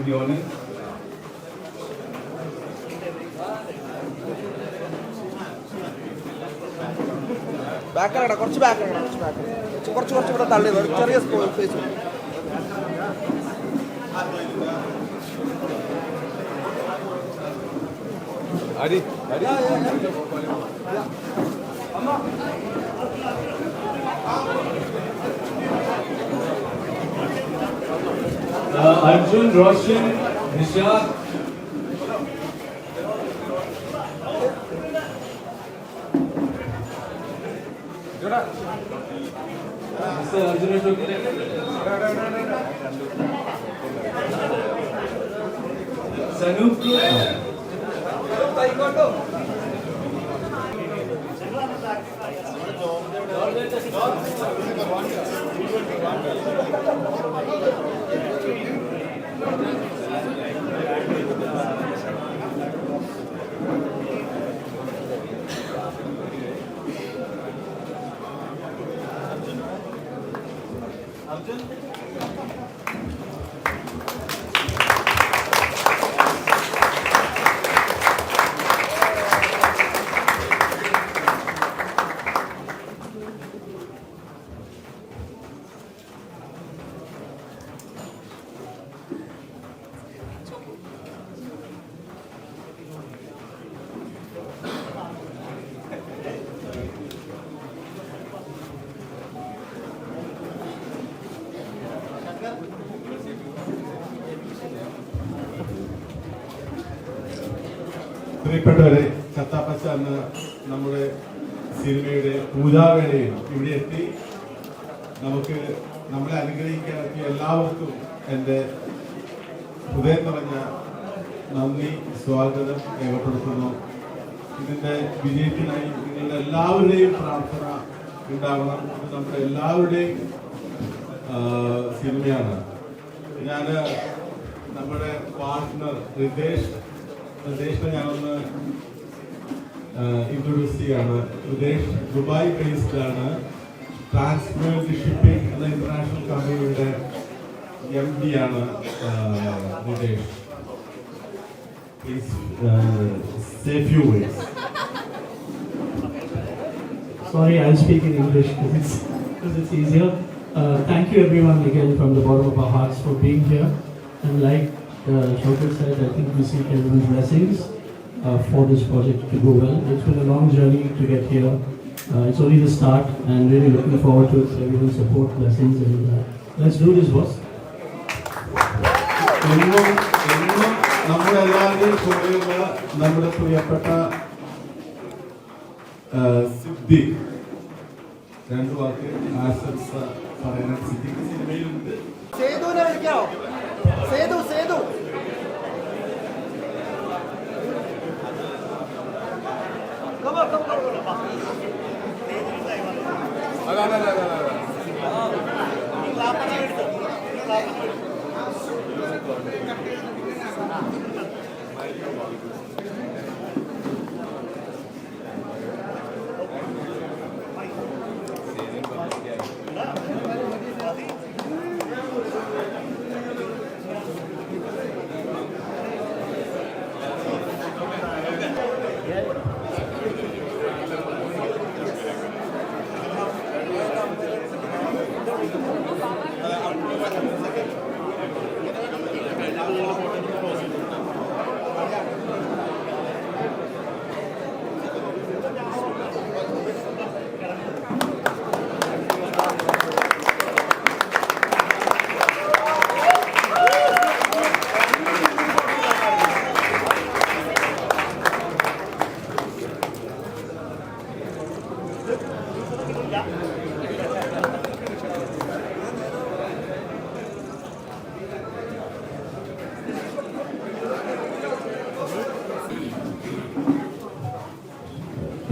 the audience. ബാക്കിലാണ് കുറച്ച് ഇവിടെ തള്ളി ചെറിയ space. Arjun, Roshan, Nishad. Mr. Arjun Ashok. Sanoop. പ്രിയപ്പെട്ടവരെ, ചത്താപ്പച്ച എന്ന നമ്മുടെ സിനിമയുടെ പൂജാവേളയിൽ ഇവിടെ എത്തി നമ്മളെ അനുഗ്രഹിക്കാൻ എല്ലാവർക്കും എൻ്റെ ഹൃദയം നിറഞ്ഞ നന്ദി, സ്വാഗതം രേഖപ്പെടുത്തുന്നു. ഇതിൻ്റെ വിജയത്തിനായി നിങ്ങളുടെ എല്ലാവരുടെയും പ്രാർത്ഥന ഉണ്ടാവണം. ഇത് നമ്മുടെ എല്ലാവരുടെയും സിനിമയാണ്. ഞാൻ നമ്മുടെ പാർട്ട്ണർ റിതേഷിനെ ഞാനൊന്ന് ഇൻട്രൊഡ്യൂസ് ചെയ്യാണ്. റിതേഷ് ദുബായ് ബേസ്ഡ് ആണ്. ട്രാൻസ്വേർഡ് ഷിപ്പിംഗ് എന്ന ഇന്റർനാഷണൽ കമ്പനിയുടെ MD ആണ് Ritesh. Please say a few words. Sorry, I'll speak in English because it's easier. Thank you everyone again from the bottom of our hearts for being here. And like Shaukat said, I think we seek everyone's blessings for this project to go well. It's been a long journey to get here. It's only the start and really looking forward to it. Everyone's support, blessings, and let's do this, boss. നമ്മളെല്ലാവരുടെയും കൂടെയുള്ള നമ്മുടെ പ്രിയപ്പെട്ട സിദ്ദീഖ്, രണ്ടു വാക്ക് ആശംസ പറയാൻ സിദ്ദീഖ് സിനിമയിലുണ്ട്. സേതുവിനെ വിളിക്കാവോ? സേതു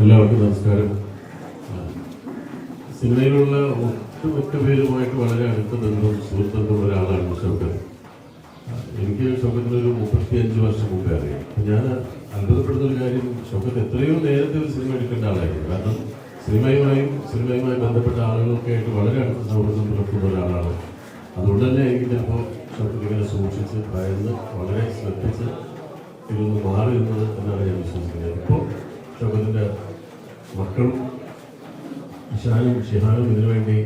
എല്ലാവർക്കും നമസ്കാരം. സിനിമയിലുള്ള ഒട്ടുമിക്ക പേരുമായിട്ട് വളരെ അടുത്ത ബന്ധം, സുഹൃത്തുക്കളും ഒരാളാണ് ഷൗക്കത്ത്. എനിക്ക് ഷൗക്കത്തിനൊരു 35 വർഷം മുമ്പേ അറിയാം. ഞാൻ അത്ഭുതപ്പെടുന്നൊരു കാര്യം, ഷൗക്കത്ത് എത്രയോ നേരത്തെ ഒരു സിനിമ എടുക്കേണ്ട ആളായിരുന്നു. കാരണം സിനിമയുമായി ബന്ധപ്പെട്ട ആളുകളൊക്കെ ആയിട്ട് വളരെ അടുത്ത സൗഹൃദം പുലർത്തുന്ന ഒരാളാണ്. അതുകൊണ്ട് തന്നെ എനിക്ക് ചിലപ്പോൾ ഷൗക്കത്ത് ഇങ്ങനെ സൂക്ഷിച്ച് ഭയന്ന് വളരെ ശ്രദ്ധിച്ച് ഇതിൽ മാറി നിന്നത് എന്നാണ് ഞാൻ വിശ്വസിക്കുന്നത്. ഇപ്പോൾ ഷൗക്കത്തിൻ്റെ മക്കളും ഇഷാനും ഷിഹാനും ഇതിനുവേണ്ടി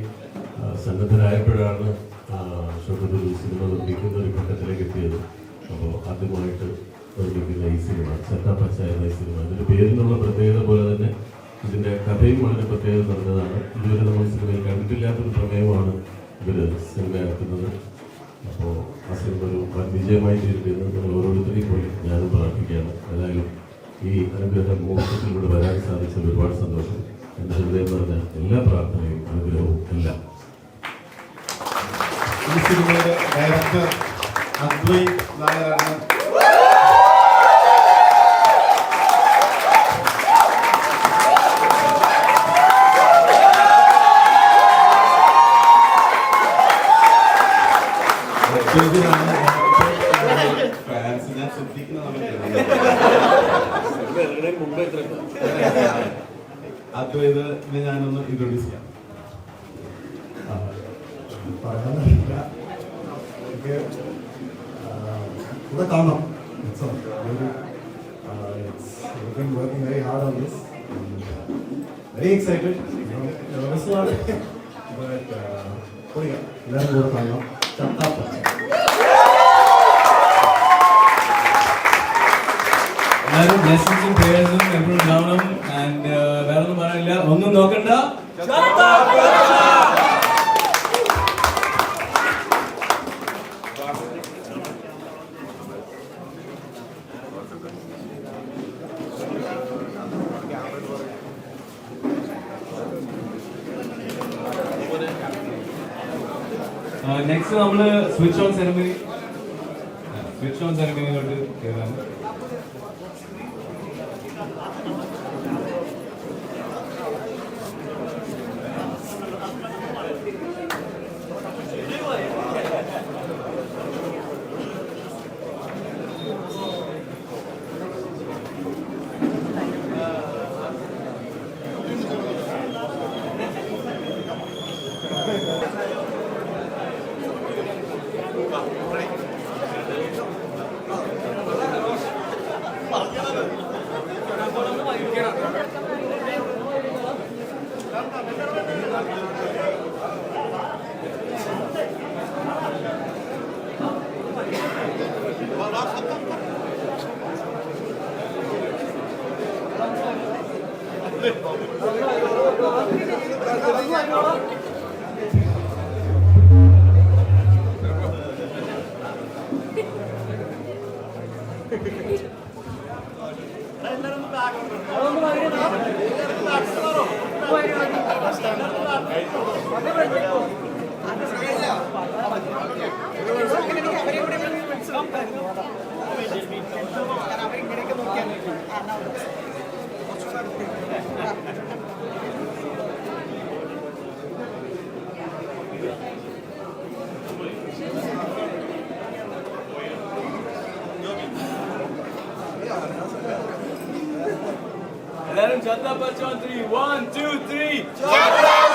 സന്നദ്ധരായപ്പോഴാണ് ഷൗക്കത്ത് ഒരു സിനിമ നിർമ്മിക്കുന്ന ഒരു ഘട്ടത്തിലേക്ക് എത്തിയത്. അപ്പോൾ ആദ്യമായിട്ട് നിർമ്മിക്കുന്ന ഈ സിനിമ ചത്താപ്പച്ച എന്ന ഈ സിനിമ ഇതിൻ്റെ പേരിനുള്ള പ്രത്യേകത പോലെ തന്നെ ഇതിൻ്റെ കഥയും വളരെ പ്രത്യേകത നിറഞ്ഞതാണ്. ഇതുവരെ നമ്മൾ സിനിമയിൽ കണ്ടിട്ടില്ലാത്തൊരു പ്രമേയമാണ് ഇവർ സിനിമയാക്കുന്നത്. അപ്പോൾ ആ സിനിമ ഒരു വിജയമായി തീരുമെന്ന് നിങ്ങൾ ഓരോരുത്തരെയും പോയി ഞാനും പ്രാർത്ഥിക്കുകയാണ്. ഏതായാലും ഈ അനുഗ്രഹ മുഹൂർത്തത്തിലൂടെ വരാൻ സാധിച്ചത് ഒരുപാട് സന്തോഷം. എൻ്റെ ഹൃദയം പറഞ്ഞ എല്ലാ പ്രാർത്ഥനയും അനുഗ്രഹവും എല്ലാം. ഈ സിനിമയുടെ ഡയറക്ടർ അദ്വൈ നായരാണ്. ഫാൻസിനെ ശ്രദ്ധിക്കുന്ന അദ്വൈതനെ ഞാനൊന്ന് ഇൻട്രൊഡ്യൂസ് ചെയ്യാം. പറയാനില്ല, എനിക്ക് ഇവിടെ കാണാം. Working very hard on this, very excited. എല്ലാവരും കൂടെ കാണാം. ചത്താപ്പച്ച എല്ലാവരും ബ്ലെസ്സിങ്സും പ്രേയേഴ്സും എപ്പോഴും ഉണ്ടാവണം. ആൻഡ് വേറെ ഒന്നും പറയാനില്ല, ഒന്നും നോക്കണ്ട. നെക്സ്റ്റ് നമ്മള് സ്വിച്ച് ഓൺ സെറമണിയിലോട്ട് കയറാം. എല്ലാരും ചത്താപ്പച്ച on 3. 1, 2, 3. ചത്താപ്പച്ച!